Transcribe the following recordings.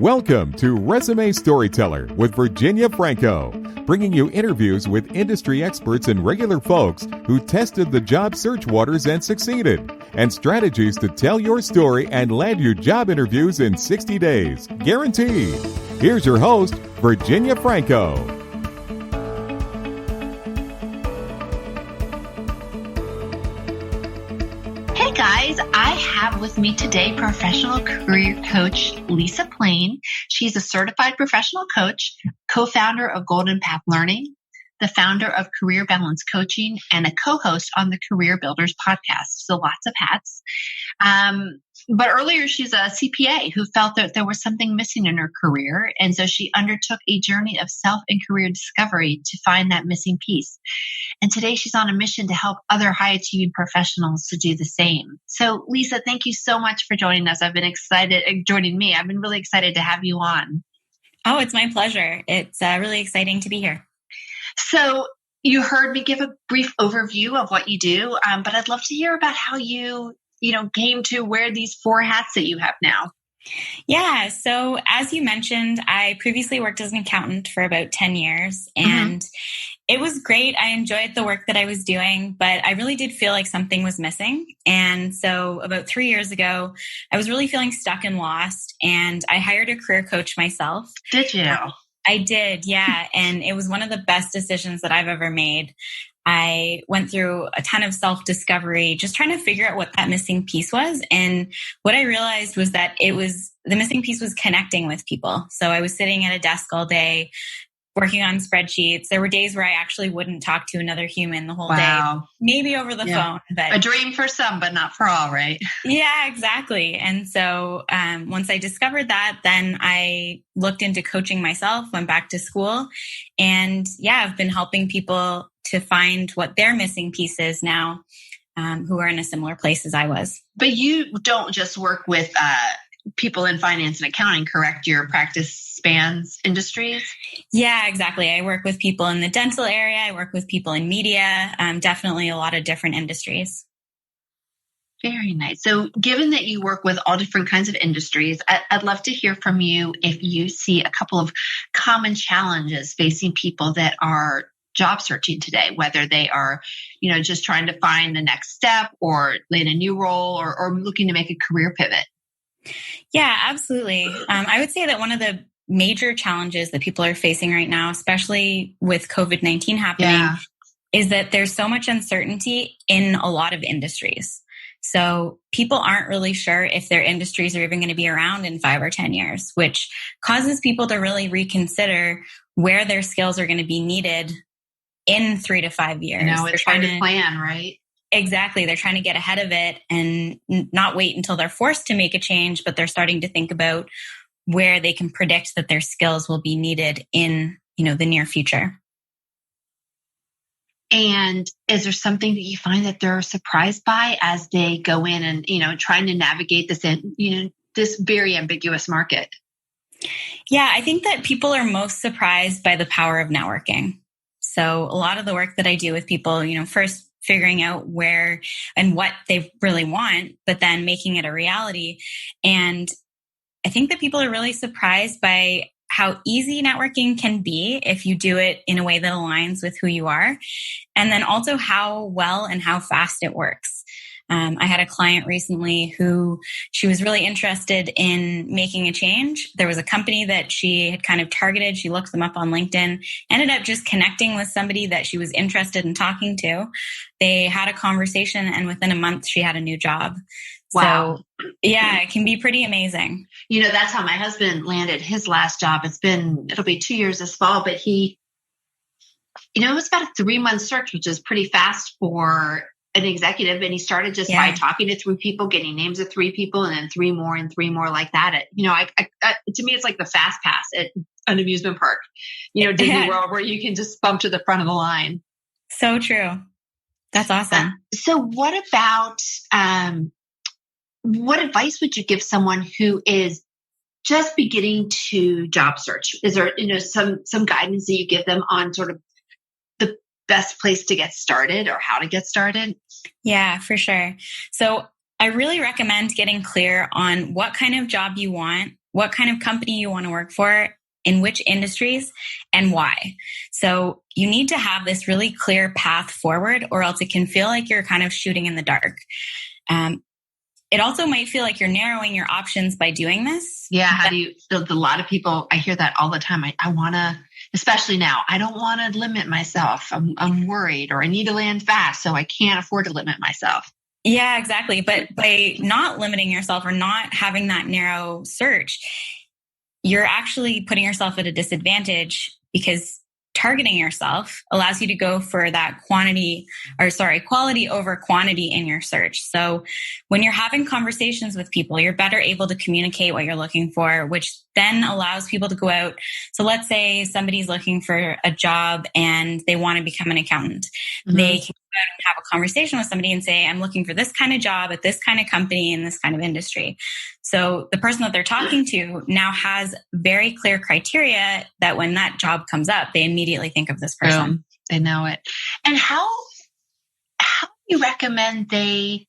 Welcome to Resume Storyteller with Virginia Franco, bringing you interviews with industry experts and regular folks who tested the job search waters and succeeded, and strategies to tell your story and land you job interviews in 60 days, guaranteed. Here's your host, Virginia Franco. Hey guys, I have with me today professional career coach Lisa Plain. She's a certified professional coach, co-founder of Golden Path Learning, the founder of Career Balance Coaching, and a co-host on the Career Builders podcast. So lots of hats. But earlier, she's a CPA who felt that there was something missing in her career. And so she undertook a journey of self and career discovery to find that missing piece. And today she's on a mission to help other high-achieving professionals to do the same. So Lisa, thank you so much for joining us. I've been really excited to have you on. Oh, it's my pleasure. It's really exciting to be here. So you heard me give a brief overview of what you do, but I'd love to hear about how you came to wear these 4 hats that you have now. Yeah. So as you mentioned, I previously worked as an accountant for about 10 years and it was great. I enjoyed the work that I was doing, but I really did feel like something was missing. And so about 3 years ago, I was really feeling stuck and lost, and I hired a career coach myself. Did you? I did. Yeah. And it was one of the best decisions that I've ever made. I went through a ton of self-discovery, just trying to figure out what that missing piece was. And what I realized was that the missing piece was connecting with people. So I was sitting at a desk all day, working on spreadsheets. There were days where I actually wouldn't talk to another human the whole day, maybe over the phone. But a dream for some, but not for all, right? Yeah, exactly. And so once I discovered that, then I looked into coaching myself, went back to school, and I've been helping people to find what their missing piece is now, who are in a similar place as I was. But you don't just work with people in finance and accounting, correct? Your practice spans industries? Yeah, exactly. I work with people in the dental area. I work with people in media, definitely a lot of different industries. Very nice. So given that you work with all different kinds of industries, I'd love to hear from you if you see a couple of common challenges facing people that are job searching today, whether they are, just trying to find the next step or land a new role or looking to make a career pivot. Yeah, absolutely. I would say that one of the major challenges that people are facing right now, especially with COVID-19 happening, is that there's so much uncertainty in a lot of industries. So people aren't really sure if their industries are even going to be around in 5 or 10 years, which causes people to really reconsider where their skills are going to be needed in 3 to 5 years. It's trying to plan, right? Exactly. They're trying to get ahead of it and not wait until they're forced to make a change, but they're starting to think about where they can predict that their skills will be needed in, the near future. And is there something that you find that they're surprised by as they go in and, trying to navigate this, this very ambiguous market? Yeah, I think that people are most surprised by the power of networking. So a lot of the work that I do with people, first figuring out where and what they really want, but then making it a reality. And I think that people are really surprised by how easy networking can be if you do it in a way that aligns with who you are. And then also how well and how fast it works. I had a client recently who she was really interested in making a change. There was a company that she had kind of targeted. She looked them up on LinkedIn, ended up just connecting with somebody that she was interested in talking to. They had a conversation, and within a month, she had a new job. Wow. So, it can be pretty amazing. That's how my husband landed his last job. It'll be 2 years this fall, but he, it was about a 3-month search, which is pretty fast for an executive. And he started just by talking to 3 people, getting names of 3 people, and then 3 more and 3 more like that. To me, it's like the fast pass at an amusement park, Disney World, where you can just bump to the front of the line. So true. That's awesome. So what about, what advice would you give someone who is just beginning to job search? Is there, some guidance that you give them on sort of the best place to get started or how to get started? Yeah, for sure. So I really recommend getting clear on what kind of job you want, what kind of company you want to work for, in which industries, and why. So you need to have this really clear path forward, or else it can feel like you're kind of shooting in the dark. It also might feel like you're narrowing your options by doing this. Yeah. How do you, a lot of people, I hear that all the time. I want to, especially now, I don't want to limit myself. I'm worried, or I need to land fast, so I can't afford to limit myself. Yeah, exactly. But by not limiting yourself or not having that narrow search, you're actually putting yourself at a disadvantage, because targeting yourself allows you to go for that quality over quantity in your search. So when you're having conversations with people, you're better able to communicate what you're looking for, which then allows people to go out. So let's say somebody's looking for a job and they want to become an accountant. Mm-hmm. They can go out and have a conversation with somebody and say, I'm looking for this kind of job at this kind of company in this kind of industry. So the person that they're talking to now has very clear criteria that when that job comes up, they immediately think of this person. They know it. And how do you recommend they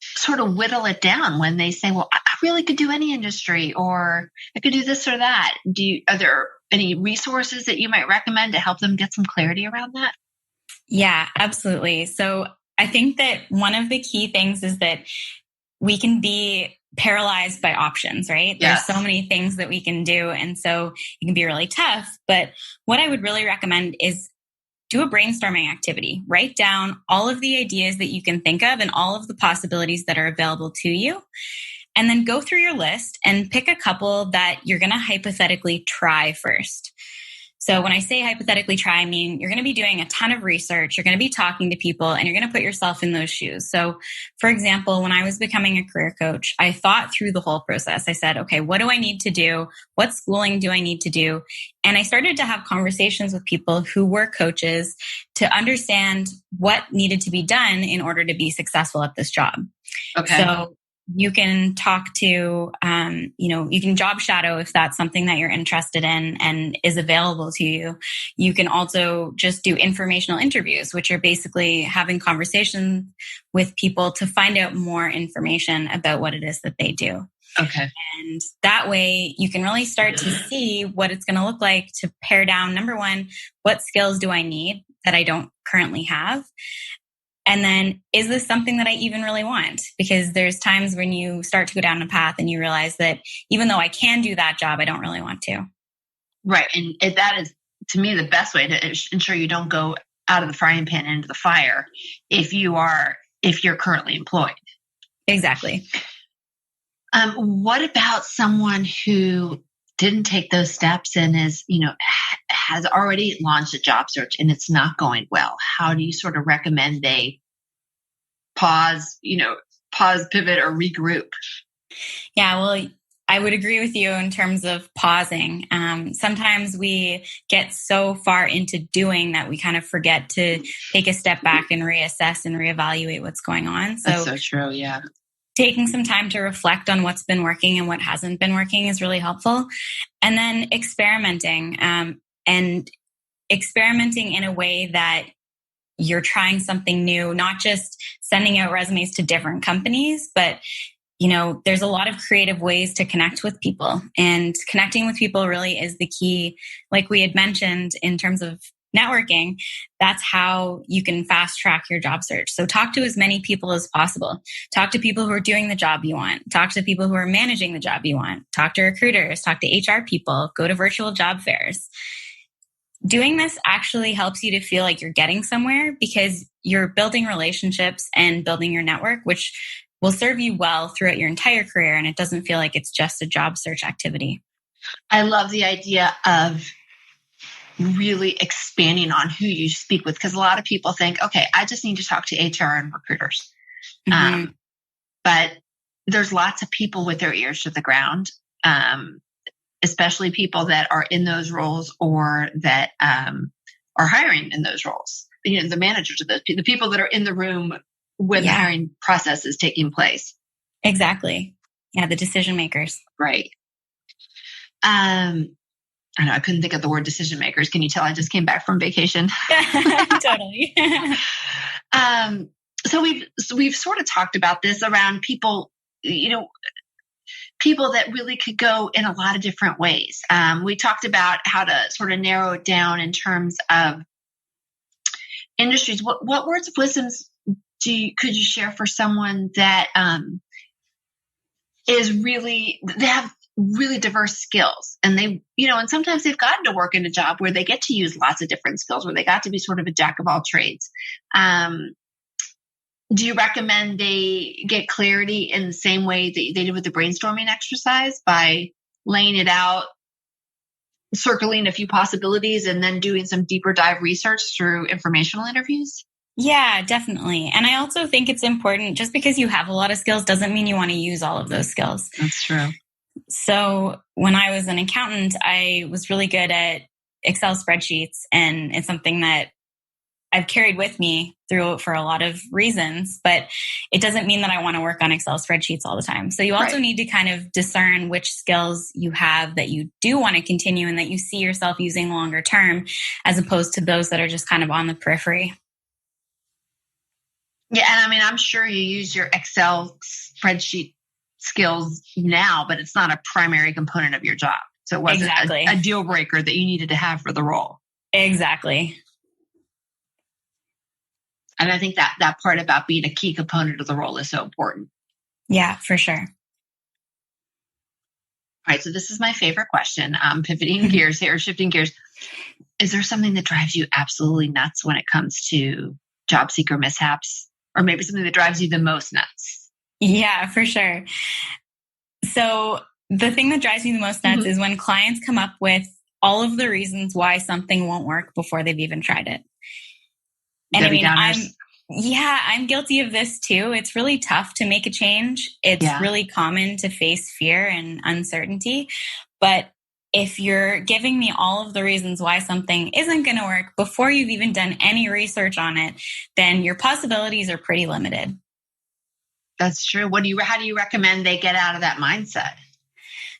sort of whittle it down when they say, well, I really could do any industry, or I could do this or that? Are there any resources that you might recommend to help them get some clarity around that? Yeah, absolutely. So I think that one of the key things is that we can be paralyzed by options, right? Yes. There's so many things that we can do. And so it can be really tough. But what I would really recommend is do a brainstorming activity. Write down all of the ideas that you can think of and all of the possibilities that are available to you. And then go through your list and pick a couple that you're going to hypothetically try first. So when I say hypothetically try, I mean, you're going to be doing a ton of research, you're going to be talking to people, and you're going to put yourself in those shoes. So for example, when I was becoming a career coach, I thought through the whole process. I said, okay, what do I need to do? What schooling do I need to do? And I started to have conversations with people who were coaches to understand what needed to be done in order to be successful at this job. Okay. So you can talk to, you can job shadow if that's something that you're interested in and is available to you. You can also just do informational interviews, which are basically having conversations with people to find out more information about what it is that they do. Okay. And that way you can really start to see what it's going to look like to pare down, number one, what skills do I need that I don't currently have? And then, is this something that I even really want? Because there's times when you start to go down a path and you realize that even though I can do that job, I don't really want to. Right. And that is, to me, the best way to ensure you don't go out of the frying pan into the fire if you're currently employed. Exactly. What about someone who didn't take those steps and has already launched a job search and it's not going well? How do you sort of recommend they pause, pivot, or regroup? Yeah, well, I would agree with you in terms of pausing. Sometimes we get so far into doing that we kind of forget to take a step back and reassess and reevaluate what's going on. That's so true. Yeah. Taking some time to reflect on what's been working and what hasn't been working is really helpful. And then experimenting in a way that you're trying something new, not just sending out resumes to different companies, but there's a lot of creative ways to connect with people, and connecting with people really is the key. Like we had mentioned in terms of networking, that's how you can fast track your job search. So talk to as many people as possible. Talk to people who are doing the job you want. Talk to people who are managing the job you want. Talk to recruiters, talk to HR people, go to virtual job fairs. Doing this actually helps you to feel like you're getting somewhere because you're building relationships and building your network, which will serve you well throughout your entire career. And it doesn't feel like it's just a job search activity. I love the idea of really expanding on who you speak with, because a lot of people think, okay, I just need to talk to HR and recruiters. Mm-hmm. But there's lots of people with their ears to the ground, especially people that are in those roles or that are hiring in those roles. The managers of those people, the people that are in the room when the hiring process is taking place. Exactly. Yeah, the decision makers. Right. I know I couldn't think of the word decision makers. Can you tell I just came back from vacation? Totally. So we've sort of talked about this around people, people that really could go in a lot of different ways. We talked about how to sort of narrow it down in terms of industries. What words of wisdoms could you share for someone that they have really diverse skills, and and sometimes they've gotten to work in a job where they get to use lots of different skills, where they got to be sort of a jack of all trades. Do you recommend they get clarity in the same way that they did with the brainstorming exercise, by laying it out, circling a few possibilities, and then doing some deeper dive research through informational interviews? Yeah, definitely. And I also think it's important, just because you have a lot of skills doesn't mean you want to use all of those skills. That's true. So when I was an accountant, I was really good at Excel spreadsheets, and it's something that I've carried with me through for a lot of reasons, but it doesn't mean that I want to work on Excel spreadsheets all the time. So you also need to kind of discern which skills you have that you do want to continue and that you see yourself using longer term, as opposed to those that are just kind of on the periphery. Yeah. And I mean, I'm sure you use your Excel spreadsheet skills now, but it's not a primary component of your job. So it wasn't a deal breaker that you needed to have for the role. Exactly. And I think that part about being a key component of the role is so important. Yeah, for sure. All right. So this is my favorite question. Pivoting gears here, shifting gears. Is there something that drives you absolutely nuts when it comes to job seeker mishaps, or maybe something that drives you the most nuts? Yeah, for sure. So the thing that drives me the most nuts is when clients come up with all of the reasons why something won't work before they've even tried it. And I mean, I'm guilty of this too. It's really tough to make a change. It's really common to face fear and uncertainty. But if you're giving me all of the reasons why something isn't going to work before you've even done any research on it, then your possibilities are pretty limited. That's true. How do you recommend they get out of that mindset?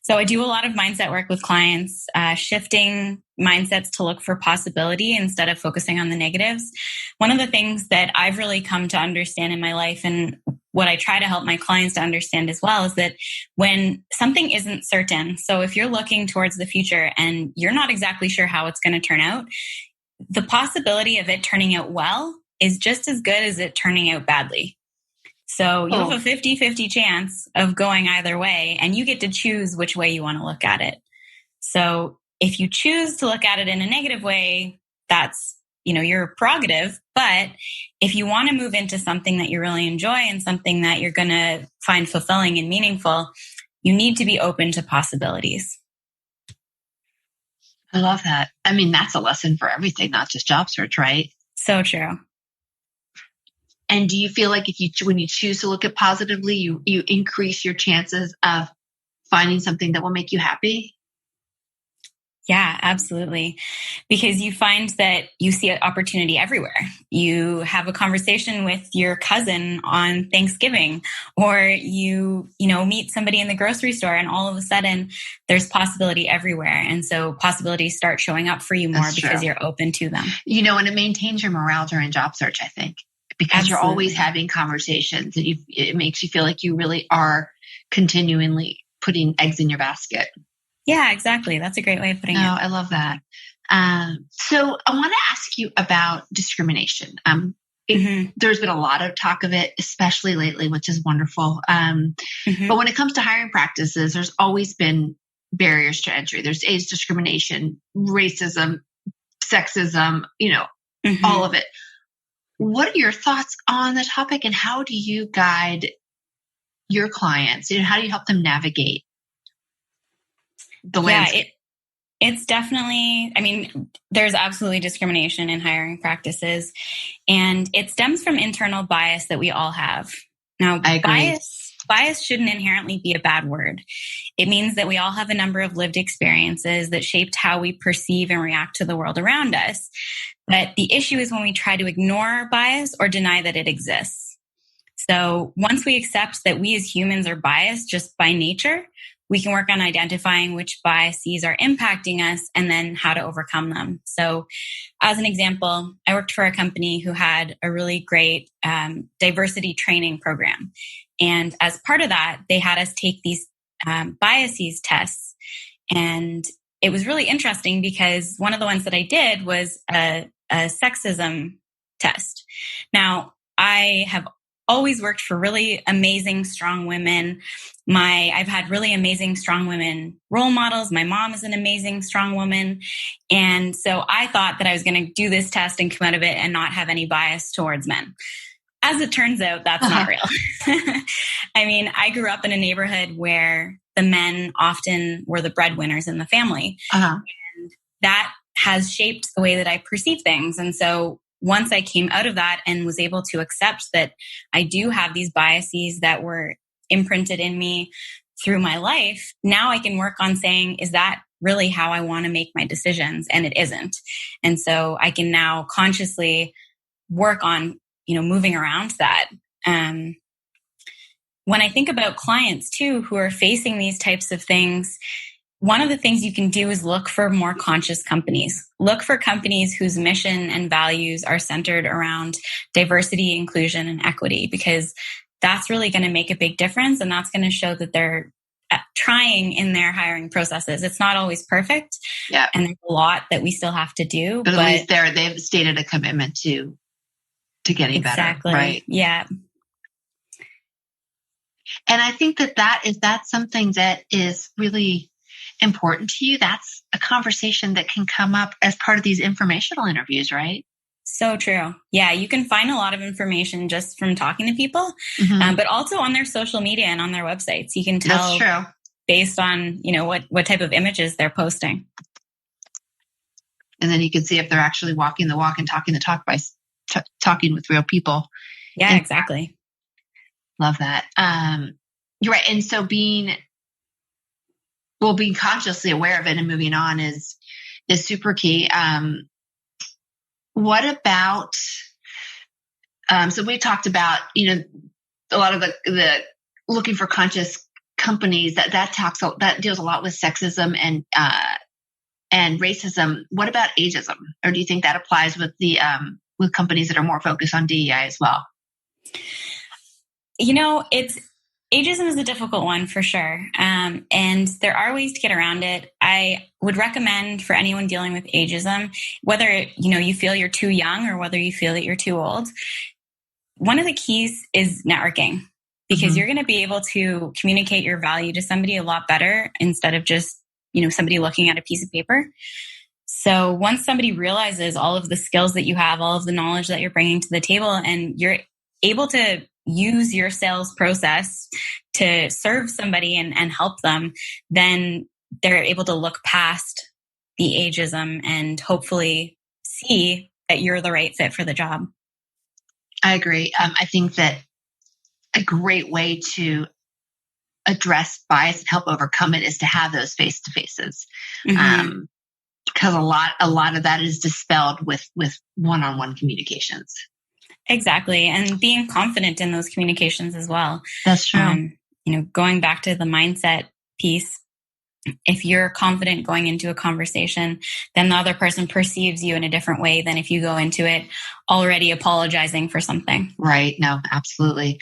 So I do a lot of mindset work with clients, shifting mindsets to look for possibility instead of focusing on the negatives. One of the things that I've really come to understand in my life, and what I try to help my clients to understand as well, is that when something isn't certain, so if you're looking towards the future and you're not exactly sure how it's going to turn out, the possibility of it turning out well is just as good as it turning out badly. So you have a 50-50 chance of going either way, and you get to choose which way you want to look at it. So if you choose to look at it in a negative way, that's, your prerogative. But if you want to move into something that you really enjoy and something that you're going to find fulfilling and meaningful, you need to be open to possibilities. I love that. I mean, that's a lesson for everything, not just job search, right? So true. And do you feel like when you choose to look at positively, you increase your chances of finding something that will make you happy? Yeah, absolutely. Because you find that you see an opportunity everywhere. You have a conversation with your cousin on Thanksgiving, or you meet somebody in the grocery store, and all of a sudden there's possibility everywhere. And so possibilities start showing up for you more because you're open to them. And it maintains your morale during job search, I think, because you're always having conversations, and it makes you feel like you really are continually putting eggs in your basket. Yeah, exactly. That's a great way of putting it. Oh, I love that. So I want to ask you about discrimination. There's been a lot of talk of it, especially lately, which is wonderful. But when it comes to hiring practices, there's always been barriers to entry. There's age discrimination, racism, sexism, all of it. What are your thoughts on the topic, and how do you guide your clients? How do you help them navigate the landscape? It's definitely, there's absolutely discrimination in hiring practices, and it stems from internal bias that we all have. Now, bias shouldn't inherently be a bad word. It means that we all have a number of lived experiences that shaped how we perceive and react to the world around us. But the issue is when we try to ignore our bias or deny that it exists. So once we accept that we as humans are biased just by nature, we can work on identifying which biases are impacting us and then how to overcome them. So as an example, I worked for a company who had a really great diversity training program. And as part of that, they had us take these biases tests. And it was really interesting because one of the ones that I did was a sexism test. Now, I have always worked for really amazing, strong women. I've had really amazing, strong women role models. My mom is an amazing, strong woman. And so I thought that I was going to do this test and come out of it and not have any bias towards men. As it turns out, that's not real. I mean, I grew up in a neighborhood where the men often were the breadwinners in the family. And that has shaped the way that I perceive things. And so once I came out of that and was able to accept that I do have these biases that were imprinted in me through my life, now I can work on saying, is that really how I want to make my decisions? And it isn't. And so I can now consciously work on, moving around that. When I think about clients too, who are facing these types of things, one of the things you can do is look for more conscious companies. Look for companies whose mission and values are centered around diversity, inclusion, and equity, because that's really going to make a big difference. And that's going to show that they're trying in their hiring processes. It's not always perfect. Yeah. And there's a lot that we still have to do. But at least they've stated a commitment to getting better. Right. Yeah. And I think that's something that is really important to you. That's a conversation that can come up as part of these informational interviews, right? So true. Yeah, you can find a lot of information just from talking to people, but also on their social media and on their websites. You can tell based on, what type of images they're posting. And then you can see if they're actually walking the walk and talking the talk by talking with real people. Yeah, exactly. Love that. You're right. And so being consciously aware of it and moving on is super key. What about, so we talked about, a lot of the looking for conscious companies that deals a lot with sexism and racism. What about ageism? Or do you think that applies with the, with companies that are more focused on DEI as well? Ageism is a difficult one for sure. And there are ways to get around it. I would recommend for anyone dealing with ageism, whether, you feel you're too young or whether you feel that you're too old, one of the keys is networking, because you're going to be able to communicate your value to somebody a lot better instead of just, somebody looking at a piece of paper. So once somebody realizes all of the skills that you have, all of the knowledge that you're bringing to the table, and you're able to use your sales process to serve somebody and help them, then they're able to look past the ageism and hopefully see that you're the right fit for the job. I agree. I think that a great way to address bias and help overcome it is to have those face-to-faces. Because a lot of that is dispelled with one-on-one communications. Exactly. And being confident in those communications as well. That's true. Going back to the mindset piece, if you're confident going into a conversation, then the other person perceives you in a different way than if you go into it already apologizing for something. Right. No, absolutely.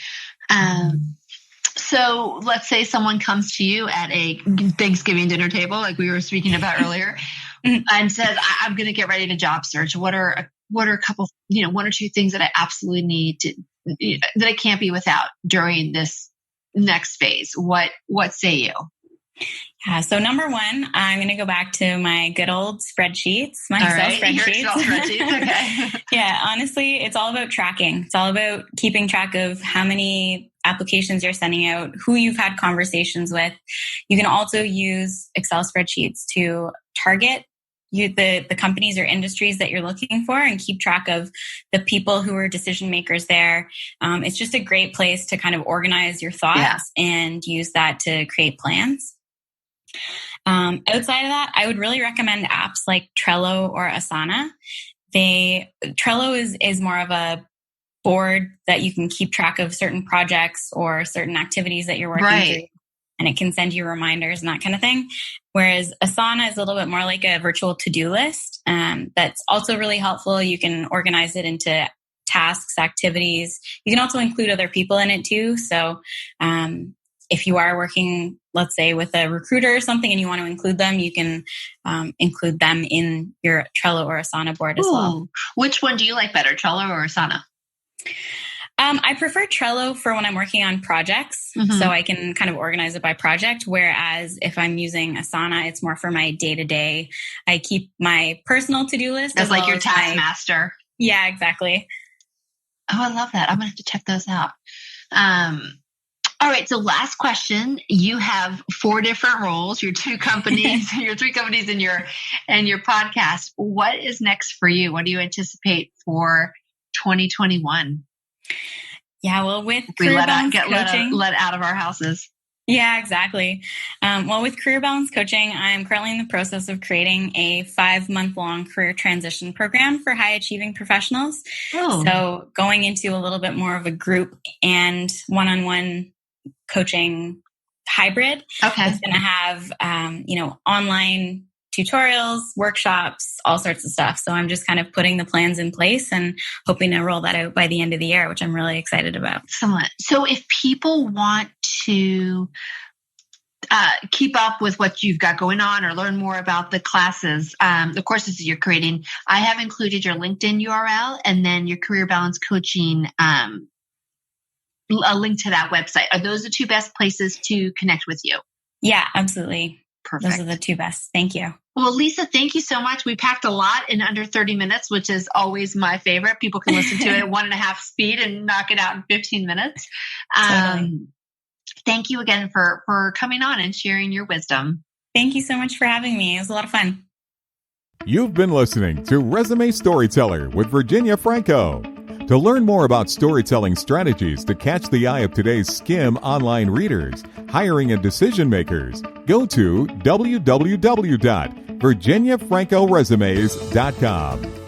So let's say someone comes to you at a Thanksgiving dinner table, like we were speaking about earlier, and says, I'm going to get ready to job search. What are a couple, one or two things that I absolutely need that I can't be without during this next phase? What say you? Yeah. So number one, I'm going to go back to my good old spreadsheets, Excel spreadsheets. Okay. Yeah. Honestly, it's all about tracking. It's all about keeping track of how many applications you're sending out, who you've had conversations with. You can also use Excel spreadsheets to target the companies or industries that you're looking for and keep track of the people who are decision makers there. It's just a great place to kind of organize your thoughts and use that to create plans. Outside of that, I would really recommend apps like Trello or Asana. Trello is more of a board that you can keep track of certain projects or certain activities that you're working through, and it can send you reminders and that kind of thing. Whereas Asana is a little bit more like a virtual to-do list. That's also really helpful. You can organize it into tasks, activities. You can also include other people in it too. So if you are working, let's say, with a recruiter or something and you want to include them, you can include them in your Trello or Asana board as well. Which one do you like better, Trello or Asana? I prefer Trello for when I'm working on projects, so I can kind of organize it by project. Whereas if I'm using Asana, it's more for my day-to-day. I keep my personal to-do list. That's like your task master. Yeah, exactly. Oh, I love that. I'm going to have to check those out. All right. So last question. You have 4 different roles, your 2 companies, your 3 companies and your podcast. What is next for you? What do you anticipate for 2021? Yeah, well, with let out of our houses. Yeah, exactly. Well, with Career Balance Coaching, I'm currently in the process of creating a 5-month-long career transition program for high-achieving professionals. So going into a little bit more of a group and one-on-one coaching hybrid. Okay. It's going to have, online tutorials, workshops, all sorts of stuff. So I'm just kind of putting the plans in place and hoping to roll that out by the end of the year, which I'm really excited about. Excellent. So if people want to keep up with what you've got going on or learn more about the classes, the courses that you're creating, I have included your LinkedIn URL and then your Career Balance Coaching, a link to that website. Are those the 2 best places to connect with you? Yeah, absolutely. Perfect. Those are the 2 best. Thank you. Well, Lisa, thank you so much. We packed a lot in under 30 minutes, which is always my favorite. People can listen to it at 1.5 speed and knock it out in 15 minutes. Totally. Thank you again for coming on and sharing your wisdom. Thank you so much for having me. It was a lot of fun. You've been listening to Resume Storyteller with Virginia Franco. To learn more about storytelling strategies to catch the eye of today's SKIM online readers, hiring and decision makers, go to www.virginiafrancoresumes.com.